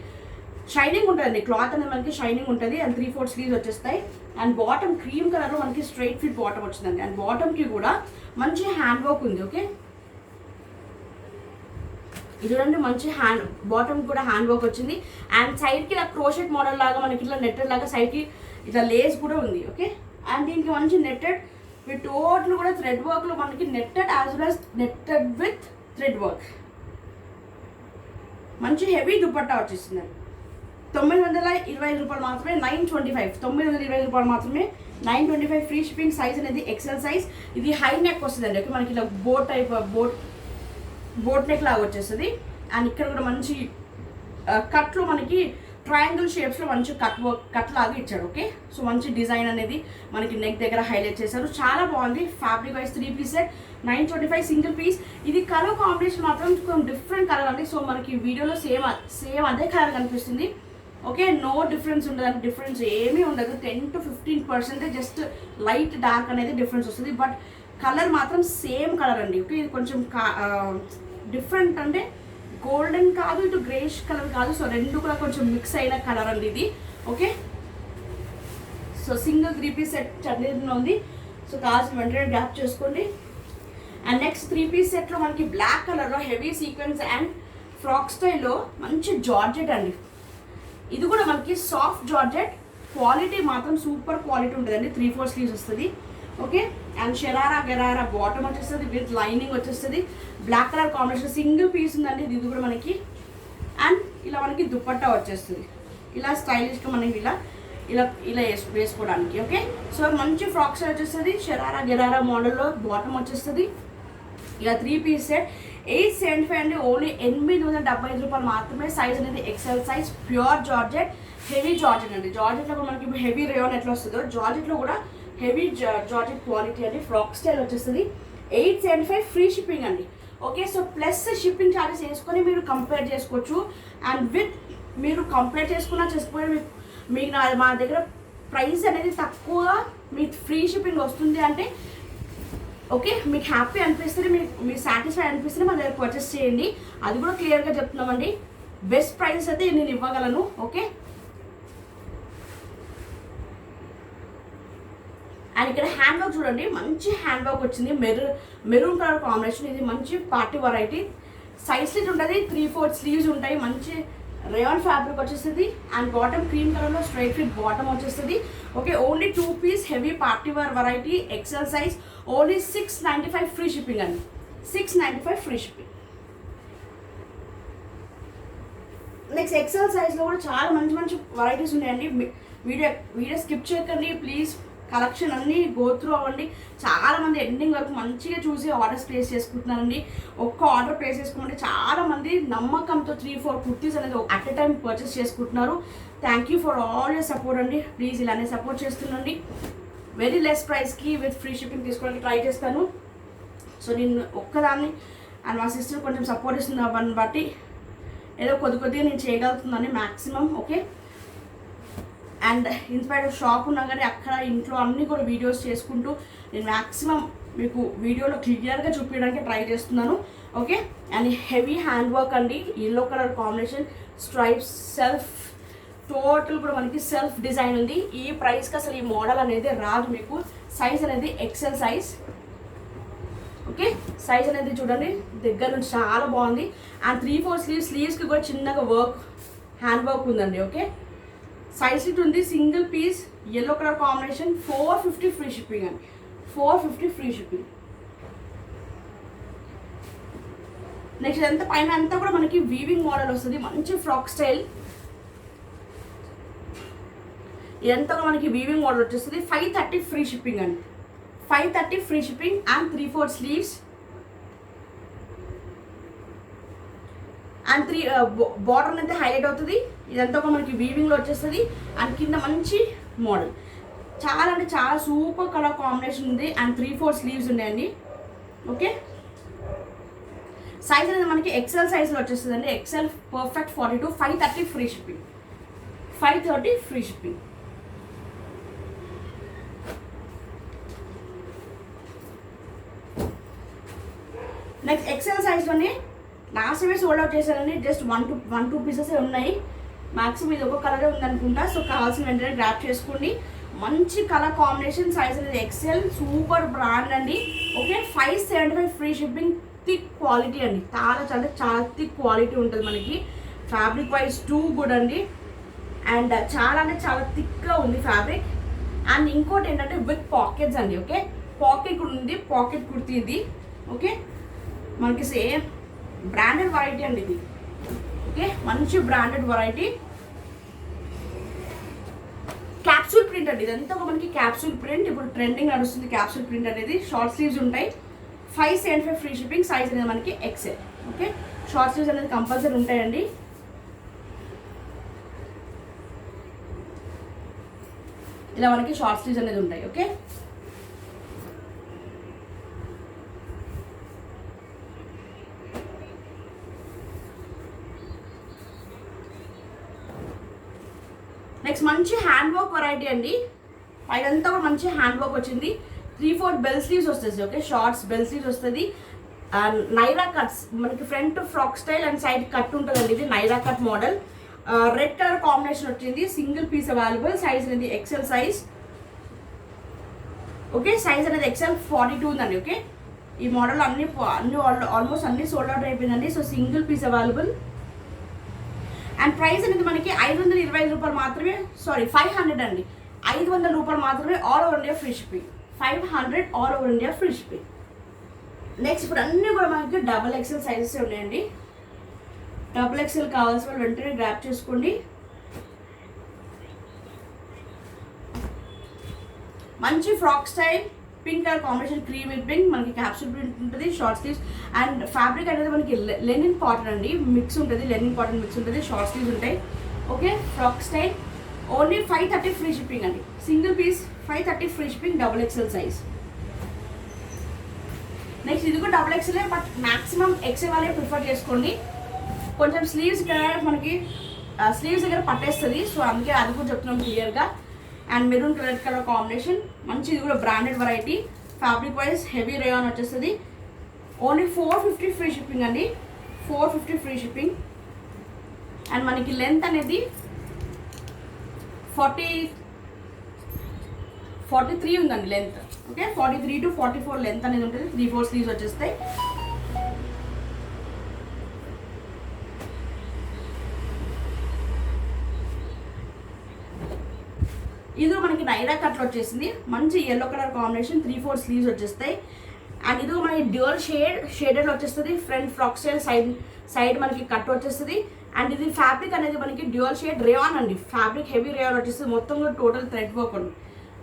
[SPEAKER 1] షైనింగ్ ఉంటుందండి, క్లాత్ అనేది మనకి షైనింగ్ ఉంటుంది. అండ్ 3/4 స్లీవ్స్ వచ్చేస్తాయి. అండ్ బాటమ్ క్రీమ్ కలర్లో మనకి స్ట్రైట్ ఫిట్ బాటమ్ వచ్చిందండి. అండ్ బాటమ్కి కూడా మంచి హ్యాండ్ వర్క్ ఉంది. ఓకే, ఇది చూడండి, మంచి హ్యాండ్ బాటమ్ కూడా హ్యాండ్ వర్క్ వచ్చింది. అండ్ సైడ్కి ఇలా క్రోషెట్ మోడల్ లాగా మనకి ఇట్లా నెట్టెడ్ లాగా సైడ్కి ఇట్లా లేస్ కూడా ఉంది. ఓకే, అండ్ దీనికి మంచి నెట్టెడ్ విత్ టోటల్ కూడా థ్రెడ్ వర్క్లో మనకి netted as well as netted with thread work, మంచి హెవీ దుపట్టా వచ్చేసిందండి. 925 రూపాయలు మాత్రమే, 925, 925 రూపాయలు మాత్రమే, 925 ఫ్రీ షిప్పింగ్. సైజ్ అనేది ఎక్సెల్ సైజ్. ఇది హై నెక్ వస్తుందండి. ఓకే, మనకి ఇలా బోట్ టైప్ బోట్ నెక్ లాగా వచ్చేస్తుంది. అండ్ ఇక్కడ కూడా మంచి కట్లో మనకి ట్రయాంగిల్ షేప్స్లో మంచి కట్ లాగా ఇచ్చాడు. ఓకే, సో మంచి డిజైన్ అనేది మనకి నెక్ దగ్గర హైలైట్ చేశారు. చాలా బాగుంది. Fabric wise 3 piece set, 925 single piece. ఇది కలర్ కాంబినేషన్ మాత్రం కొంచెం డిఫరెంట్ కలర్ అండి. సో మనకి వీడియోలో సేమ్ అదే కలర్ కనిపిస్తుంది. ఓకే, నో డిఫరెన్స్ ఉండదు, డిఫరెన్స్ ఏమీ ఉండదు. 10 to 15% జస్ట్ లైట్ డార్క్ అనేది డిఫరెన్స్ వస్తుంది. బట్ కలర్ మాత్రం సేమ్ కలర్ అండి. ఓకే, ఇది కొంచెం డిఫరెంట్ అంటే గోల్డెన్ కాదు, ఇటు గ్రేష్ కలర్ కాదు. సో రెండు కూడా కొంచెం మిక్స్ అయిన కలర్ అండి ఇది. Okay, so single 3 piece set చదివిలో ఉంది. సో కావాల్సిన వెంటనే గ్రాప్ చేసుకోండి. అండ్ నెక్స్ట్ 3 పీస్ సెట్లో మనకి బ్లాక్ కలర్లో హెవీ సీక్వెన్స్ అండ్ ఫ్రాక్ స్టైల్లో మంచి జార్జెట్ అండి. ఇది కూడా మనకి సాఫ్ట్ జార్జెట్, క్వాలిటీ మాత్రం సూపర్ క్వాలిటీ ఉంటుందండి. 3/4 స్లీవ్స్ వస్తుంది. Okay, and sharara gharara bottom వచ్చేస్తుంది విత్ లైనింగ్ వచ్చేస్తుంది. Black colour combination single piece ఉందండి ఇది కూడా మనకి. అండ్ ఇలా మనకి దుపట్టా వచ్చేస్తుంది. ఇలా స్టైలిష్గా మనకి ఇలా ఇలా ఇలా వేసుకోవడానికి. ఓకే, సో మంచి ఫ్రాక్ స్టైల్ వచ్చేస్తుంది. షరారా గరారా మోడల్లో బాటమ్ వచ్చేస్తుంది. ఇలా 3 పీస్ సెట్ 875 అండి. ఓన్లీ 875 రూపాయలు మాత్రమే. సైజ్ అనేది XL size, pure georgette, heavy georgette అండి. జార్జెట్లో కూడా మనకి హెవీ రేయాన్ ఎట్లా వస్తుందో జార్జెట్లో కూడా హెవీ జార్జెట్ క్వాలిటీ అండి. ఫ్రాక్ స్టైల్ వచ్చేస్తుంది. 875 ఫ్రీ షిప్పింగ్ అండి. Okay, so plus shipping charges వేసుకొని మీరు కంపేర్ చేసుకోవచ్చు. అండ్ విత్ మీరు కంపేర్ చేసుకున్నా చేసుకోవాలి, మీకు మా దగ్గర ప్రైస్ అనేది తక్కువ, మీకు ఫ్రీ షిప్పింగ్ వస్తుంది అంటే ఓకే, మీకు హ్యాపీ అనిపిస్తుంది, మీరు సాటిస్ఫై అనిపిస్తుంది మన దగ్గర పర్చేస్ చేయండి. అది కూడా క్లియర్గా చెప్తున్నామండి. బెస్ట్ ప్రైస్ అయితే నేను ఇవ్వగలను. ఓకే, అండ్ ఇక్కడ హ్యాండ్ వర్క్ చూడండి, మంచి హ్యాండ్ వర్క్ వచ్చింది. Maroon colour combination. ఇది మంచి పార్టీ వెరైటీ. సైజ్ స్లిట్ ఉంటుంది, 3/4 స్లీవ్స్ ఉంటాయి. మంచి రేయాన్ ఫ్యాబ్రిక్ వచ్చేస్తుంది. అండ్ బాటమ్ క్రీమ్ కలర్లో స్ట్రైట్ ఫిట్ బాటమ్ వచ్చేస్తుంది. Okay, only 2 piece heavy party wear variety XL size. Only 695 free shipping అండి. 695 ఫ్రీ షిప్పింగ్. నెక్స్ట్ ఎక్సెల్ సైజ్లో కూడా చాలా మంచి మంచి వెరైటీస్ ఉన్నాయండి. వీడియో స్కిప్ చేయకండి ప్లీజ్. కలెక్షన్ అన్నీ గో త్రూ అవ్వండి. చాలామంది ఎండింగ్ వరకు మంచిగా చూసి ఆర్డర్స్ ప్లేస్ చేసుకుంటున్నారండి. ఒక్క ఆర్డర్ ప్లేస్ చేసుకోమంటే చాలామంది నమ్మకంతో 3-4 కుర్తీస్ అనేది అట్ ఎ టైం పర్చేస్ చేసుకుంటున్నారు. Thank you for all your support అండి. ప్లీజ్ ఇలానే సపోర్ట్ చేస్తుండండి. వెరీ లెస్ ప్రైస్కి విత్ ఫ్రీ షిప్పింగ్ తీసుకోవడానికి ట్రై చేస్తాను. సో నేను ఒక్కదాన్ని అండ్ మా సిస్టర్ కొంచెం సపోర్ట్ ఇస్తుంది. అవన్నీ బట్టి ఏదో కొద్దిగా నేను చేయగలుగుతున్నాను maximum. Okay, and inspire shop ఉన్నా కానీ అక్కడ ఇంట్లో అన్నీ కూడా వీడియోస్ చేసుకుంటూ నేను మ్యాక్సిమం మీకు వీడియోలో క్లియర్గా చూపించడానికి ట్రై చేస్తున్నాను. Okay, and heavy hand work అండి. Yellow colour combination, stripes, self total కూడా మనకి సెల్ఫ్ డిజైన్ ఉంది. ఈ ప్రైస్కి అసలు ఈ మోడల్ అనేది రాదు మీకు. సైజ్ అనేది ఎక్సెల్ సైజ్. ఓకే, సైజ్ అనేది చూడండి దగ్గర నుంచి చాలా బాగుంది. అండ్ 3/4 స్లీవ్స్కి కూడా చిన్నగా వర్క్ హ్యాండ్ వర్క్ ఉందండి. ఓకే, సైజ్ ఇట్ ఉంది. Single piece yellow colour combination. 450 free shipping అండి. 450 ఫ్రీ షిప్పింగ్. నెక్స్ట్ అంతా పైన అంతా కూడా మనకి వీవింగ్ మోడల్ వస్తుంది. మంచి ఫ్రాక్ స్టైల్. ఇదంతా కూడా మనకి వీవింగ్ మోడల్ వచ్చేస్తుంది. 530 ఫ్రీ షిప్పింగ్ అండి. 530 free shipping and 3/4 sleeves and border అయితే హైలైట్ అవుతుంది. ఇదంతా కూడా మనకి వీవింగ్లో వచ్చేస్తుంది. అండ్ కింద మంచి మోడల్, చాలా అంటే చాలా సూపర్ కలర్ కాంబినేషన్ ఉంది. అండ్ 3/4 స్లీవ్స్ ఉన్నాయండి. ఓకే, సైజ్ అనేది మనకి ఎక్సెల్ సైజ్లో వచ్చేస్తుంది అండి. XL perfect 42. 530 free shipping. 530 free shipping. Next XL సైజ్లోనే లాస్ట్ వే సోల్డ్ అవుట్ చేశారండి. జస్ట్ 1-2 పీసెస్ ఉన్నాయి. మ్యాక్సిమం ఇది ఒక కలరే ఉందనుకుంటా. సో కావాల్సిన వెంటనే గ్రాప్ చేసుకోండి. మంచి కలర్ కాంబినేషన్. సైజ్ అనేది ఎక్సెల్, సూపర్ బ్రాండ్ అండి. Okay, 575 free shipping. Thick quality అండి. చాలా థిక్ క్వాలిటీ ఉంటుంది మనకి. ఫ్యాబ్రిక్ వైజ్ టూ గుడ్ అండి. అండ్ చాలా అంటే చాలా థిక్గా ఉంది ఫ్యాబ్రిక్. అండ్ ఇంకోటి ఏంటంటే విత్ పాకెట్స్ అండి. ఓకే, పాకెట్ కూడా ఉంది. పాకెట్ కుర్తీ ఇది. ఓకే, మనకి సేమ్ బ్రాండెడ్ వెరైటీ అండి ఇది. ఓకే, మంచి బ్రాండెడ్ వెరైటీ. క్యాప్సూల్ ప్రింట్ అండి, ఇదంతా మనకి క్యాప్సూల్ ప్రింట్. ఇప్పుడు ట్రెండింగ్ నడుస్తుంది క్యాప్సూల్ ప్రింట్ అనేది. షార్ట్ స్లీవ్స్ ఉంటాయి. 575 ఫ్రీ షిప్పింగ్. సైజ్ అనేది మనకి ఎక్సెల్. ఓకే, షార్ట్ స్లీవ్స్ అనేది కంపల్సరీ ఉంటాయండి. ఇలా మనకి షార్ట్ స్లీవ్స్ అనేది ఉంటాయి. ఓకే, నెక్స్ట్ మంచి హ్యాండ్ వర్క్ వెరైటీ అండి. పైనంతా కూడా మంచి హ్యాండ్ వర్క్ వచ్చింది. 3/4 బెల్ స్లీవ్స్ వస్తుంది. ఓకే, షార్ట్స్ బెల్ స్లీవ్స్ వస్తుంది. నైరా కట్స్ మనకి front frock style and side cut ఉంటుందండి. ఇది Naira cut model. Red colour combination వచ్చింది. Single piece available. సైజ్ అనేది ఎక్సెల్ సైజ్. ఓకే, సైజ్ అనేది ఎక్సెల్ 42 ఉందండి. ఓకే, ఈ మోడల్ అన్ని ఆల్మోస్ట్ అన్ని సోల్డ్ అవుట్ అయిపోయిందండి. So single piece available. And price అనేది మనకి 525 రూపాయలు మాత్రమే. సారీ 500 అండి. 500 రూపాయలు మాత్రమే. All over India free shipping. 500 all over India free shipping. Next ఇప్పుడు అన్నీ కూడా మనకి డబల్ ఎక్సెల్ సైజెస్ ఉన్నాయండి. డబుల్ ఎక్సెల్ కావాల్సిన వాళ్ళు వెంటనే గ్రాప్ చేసుకోండి. మంచి frock style pink colour combination, cream with pink. మనకి క్యాప్సూల్ ప్రింట్ ఉంటుంది. షార్ట్ స్లీవ్స్ అండ్ ఫ్యాబ్రిక్ అనేది మనకి లెనిన్ కాటన్ అండి. మిక్స్ ఉంటుంది, లెనిన్ కాటన్ మిక్స్ ఉంటుంది. షార్ట్ స్లీవ్స్ ఉంటాయి. Okay, frock style. Only 530 free shipping అండి. Single piece 530 free shipping. Double XL size. Next ఇది కూడా double XL, but maximum XL వాళ్ళే ప్రిఫర్ చేసుకోండి. కొంచెం స్లీవ్స్ మనకి స్లీవ్స్ దగ్గర పట్టేస్తుంది. సో అందుకే అది కూడా చెప్తున్నాం క్లియర్గా. And maroon red colour combination. మంచి ఇది కూడా branded variety. Fabric wise heavy rayon వచ్చేస్తుంది. ఓన్లీ 450 ఫ్రీ షిప్పింగ్ అండి. 450 ఫ్రీ షిప్పింగ్. అండ్ మనకి లెంత్ అనేది 43 ఉందండి లెంత్. ఓకే, 43 to 44 లెంత్ అనేది ఉంటుంది. 3/4 స్లీవ్స్ వచ్చేస్తాయి. ఇది మనకి నైరా కట్లో వచ్చేసింది. మంచి ఎల్లో కలర్ కాంబినేషన్. 3/4 స్లీవ్స్ వచ్చేస్తాయి. అండ్ ఇది మనకి డ్యూయల్ షేడెడ్ వచ్చేస్తుంది. ఫ్రంట్ ఫ్రాక్ స్టైల్, సైడ్ మనకి కట్ వచ్చేస్తుంది. అండ్ ఇది ఫ్యాబ్రిక్ అనేది మనకి డ్యూయల్ షేడ్ రేయాన్ అండి. ఫ్యాబ్రిక్ హెవీ రేయాన్ వచ్చేస్తుంది. మొత్తం కూడా టోటల్ థ్రెడ్ వర్క్ ఉంది.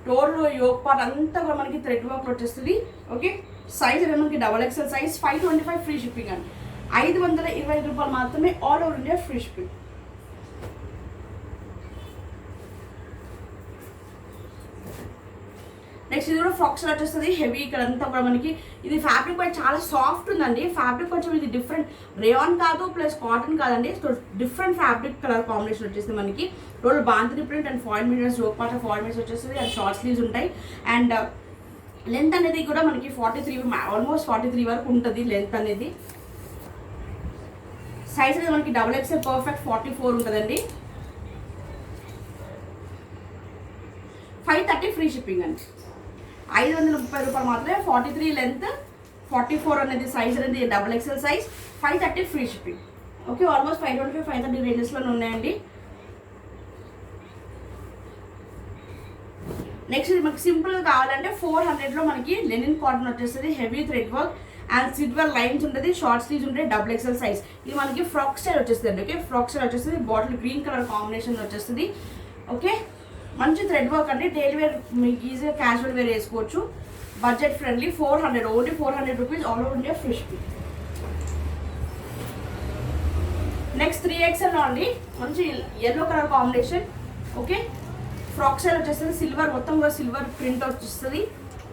[SPEAKER 1] టోటల్ యోక్ పార్ట్ అంతా కూడా మనకి థ్రెడ్ వర్క్ వచ్చేస్తుంది. ఓకే, సైజ్ అనేది మనకి double XL size. 525 free shipping అండి. 525 రూపాయలు మాత్రమే. All over India free shipping. Next ఇది కూడా ఫ్రాక్స్ వచ్చేస్తుంది. హెవీ ఇక్కడ అంతా కూడా మనకి ఇది ఫ్యాబ్రిక్ వైజ్ చాలా సాఫ్ట్ ఉందండి. ఫ్యాబ్రిక్ కొంచెం ఇది డిఫరెంట్ రేయాన్ కాదు ప్లస్ కాటన్ కాదండి. So different fabric colour combination వచ్చేస్తుంది మనకి. Total bandhani print and foil meters yoke part foil meters వచ్చేస్తుంది. అండ్ షార్ట్ స్లీవ్స్ ఉంటాయి. అండ్ లెంత్ అనేది కూడా మనకి 43 ఆల్మోస్ట్ 43 వరకు ఉంటుంది లెంత్ అనేది. సైజ్ అనేది మనకి డబుల్ ఎక్స్ఎల్ పర్ఫెక్ట్ 44 ఉంటుందండి. 530 ఫ్రీ షిప్పింగ్ అండి. 530 రూపాయలు మాత్రమే. 43 లెంత్, 44 అనేది సైజ్ అనేది double XL size. 530 free shipping. Okay, almost 525 530 రేంజెస్లోనే ఉన్నాయండి. నెక్స్ట్ ఇది మనకి సింపుల్గా కావాలంటే 400లో మనకి లెనిన్ కాటన్ వచ్చేస్తుంది. Heavy thread work and silver lines ఉంటుంది. షార్ట్ స్లీవ్స్ ఉంటాయి. Double XL size. ఇది మనకి ఫ్రాక్ స్టైల్ వచ్చేస్తుంది. ఓకే, ఫ్రాక్ స్టైల్ వచ్చేస్తుంది. బాటిల్ గ్రీన్ కలర్ కాంబినేషన్ వచ్చేస్తుంది. ఓకే, మంచి థ్రెడ్ వర్క్ అండి. డైలీ వేర్ మీకు ఈజీగా క్యాజువల్ వేర్ వేసుకోవచ్చు. Budget friendly. 400 only 400 rupees. All over India free shipping. Next 3XL అండి. మంచి yellow colour combination. Okay, frock style వచ్చేస్తుంది. సిల్వర్ మొత్తం కూడా సిల్వర్ ప్రింట్ వచ్చేస్తుంది.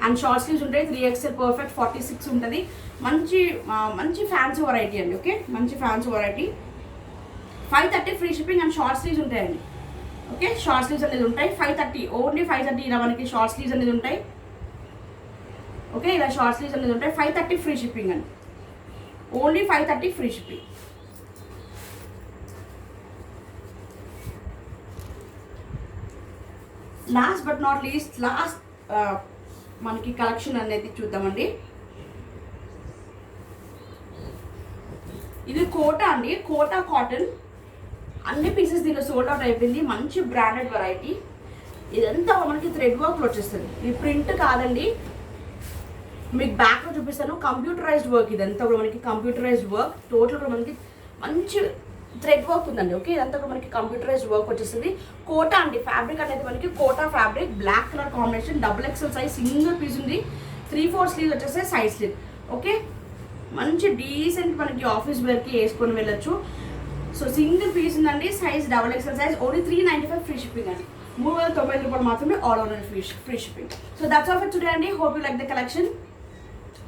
[SPEAKER 1] అండ్ షార్ట్ స్లీవ్స్ ఉంటాయి. 3XL పర్ఫెక్ట్ 46 ఉంటుంది. మంచి ఫ్యాన్సీ వెరైటీ అండి. ఓకే, మంచి fancy variety. 530 free shipping and short sleeves ఉంటాయండి. ఓకే, షార్ట్ స్లీవ్స్ అనేది ఉంటాయి. 530 ఓన్లీ 530 ఇలా మనకి షార్ట్ స్లీవ్స్ అనేది ఉంటాయి. ఓకే, ఇలా షార్ట్ స్లీవ్స్ అనేది ఉంటాయి. 530 ఫ్రీ షిప్పింగ్ అండి. Only 530 free shipping. Last but not least మనకి కలెక్షన్ అనేది చూద్దామండి. ఇది కోటా అండి. కోటా కాటన్. అన్ని పీసెస్ దీనిలో సోల్డ్ అవుట్ అయిపోయింది. మంచి బ్రాండెడ్ వెరైటీ. ఇదంతా మనకి థ్రెడ్ వర్క్లో వచ్చేస్తుంది. ఇది ప్రింట్ కాదండి. మీకు బ్యాక్లో చూపిస్తాను. కంప్యూటరైజ్డ్ వర్క్, ఇదంతా కూడా మనకి కంప్యూటరైజ్డ్ వర్క్. టోటల్ కూడా మనకి మంచి థ్రెడ్ వర్క్ ఉందండి. ఓకే, ఇదంతా కూడా మనకి కంప్యూటరైజ్డ్ వర్క్ వచ్చేస్తుంది. కోటా అండి, ఫ్యాబ్రిక్ అనేది మనకి Kota fabric, black colour combination, double XL size, single piece ఉంది. 3/4 స్లీవ్ వచ్చేస్తే సైడ్ స్లీవ్. ఓకే, మంచి డీసెంట్ మనకి ఆఫీస్ వేర్కి వేసుకొని వెళ్ళొచ్చు. సో సింగిల్ పీస్ ఉందండి, size double XL size, only 395 free shipping అండి. 390 రూపాయలు మాత్రమే all over free shipping. So that's all for today అండి. Hope you like the collection.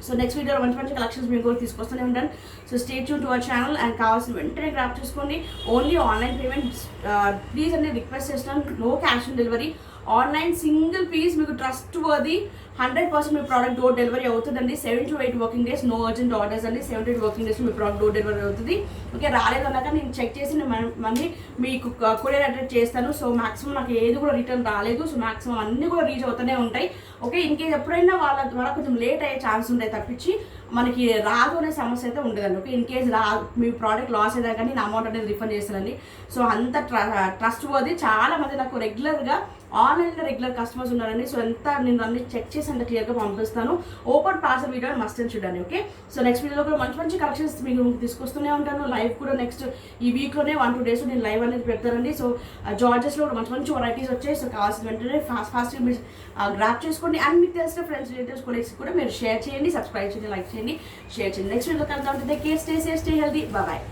[SPEAKER 1] So next వీడియోలో మంచి మంచి కలెక్షన్స్ మీకు కూడా తీసుకొస్తూనే ఉంటాను. So stay tune to our channel and కావాల్సిన వెంటనే గ్రాప్ చేసుకోండి. ఓన్లీ ఆన్లైన్ పేమెంట్ ప్లీజ్ అని రిక్వెస్ట్ చేస్తున్నాను. No cash on delivery. Online single piece మీకు ట్రస్ట్ వర్ది 100% మీ ప్రోడక్ట్ డోర్ డెలివరీ అవుతుందండి. 7 to 8 working days, no urgent orders అండి. 7 to 8 working days మీ ప్రోడక్ట్ డోర్ డెలివరీ అవుతుంది. ఓకే, రాలేదన్నాక నేను చెక్ చేసి నేను మళ్ళీ మీకు కొరియర్ అడ్రస్ చేస్తాను. సో మాక్సిమం నాకు ఏది కూడా రిటర్న్ రాలేదు. సో మాక్సిమం అన్నీ కూడా రీచ్ అవుతూనే ఉంటాయి. ఓకే, ఇన్ కేస్ ఎప్పుడైనా వాళ్ళ ద్వారా కొంచెం లేట్ అయ్యే ఛాన్స్ ఉంటాయి తప్పించి మనకి రాదు అనే సమస్య అయితే ఉండదండి. ఓకే, ఇన్ కేస్ మీ ప్రోడక్ట్ లాస్ అయినా కానీ నా అమౌంట్ అనేది రిఫండ్ చేస్తానండి. సో అంత ట్రస్ట్ వర్ది. చాలా మంది నాకు రెగ్యులర్గా ఆన్లైన్లో రెగ్యులర్ కస్టమర్స్ ఉన్నారండి. సో ఎంత నేను అన్ని చెక్ చేసి అంత క్లియర్గా పంపిస్తాను. ఓపెన్ పార్సల్ వీడియో మస్ట్ అని చూడండి. ఓకే, సో నెక్స్ట్ వీడియోలో కూడా మంచి మంచి కలెక్షన్స్ మీకు తీసుకొస్తూనే ఉంటాను. లైవ్ కూడా నెక్స్ట్ ఈ వీక్లోనే 1-2 days నేను లైవ్ అనేది పెడతానండి. సో జార్జెస్లో కూడా మంచి మంచి వెరైటీస్ వచ్చాయి. సో కావాల్సిన వెంటనే ఫాస్ట్గా మీరు గ్రాప్ చేసుకోండి. అండ్ మీకు తెలిసిన ఫ్రెండ్స్, రిలేటివ్స్, కొలీగ్స్ కూడా మీరు షేర్ చేయండి, సబ్స్క్రైబ్ చేయండి, లైక్ చేయండి, షేర్ చేయండి. నెక్స్ట్ వీడియో కలుద్దాం. Take care, stay safe, stay healthy. Bye.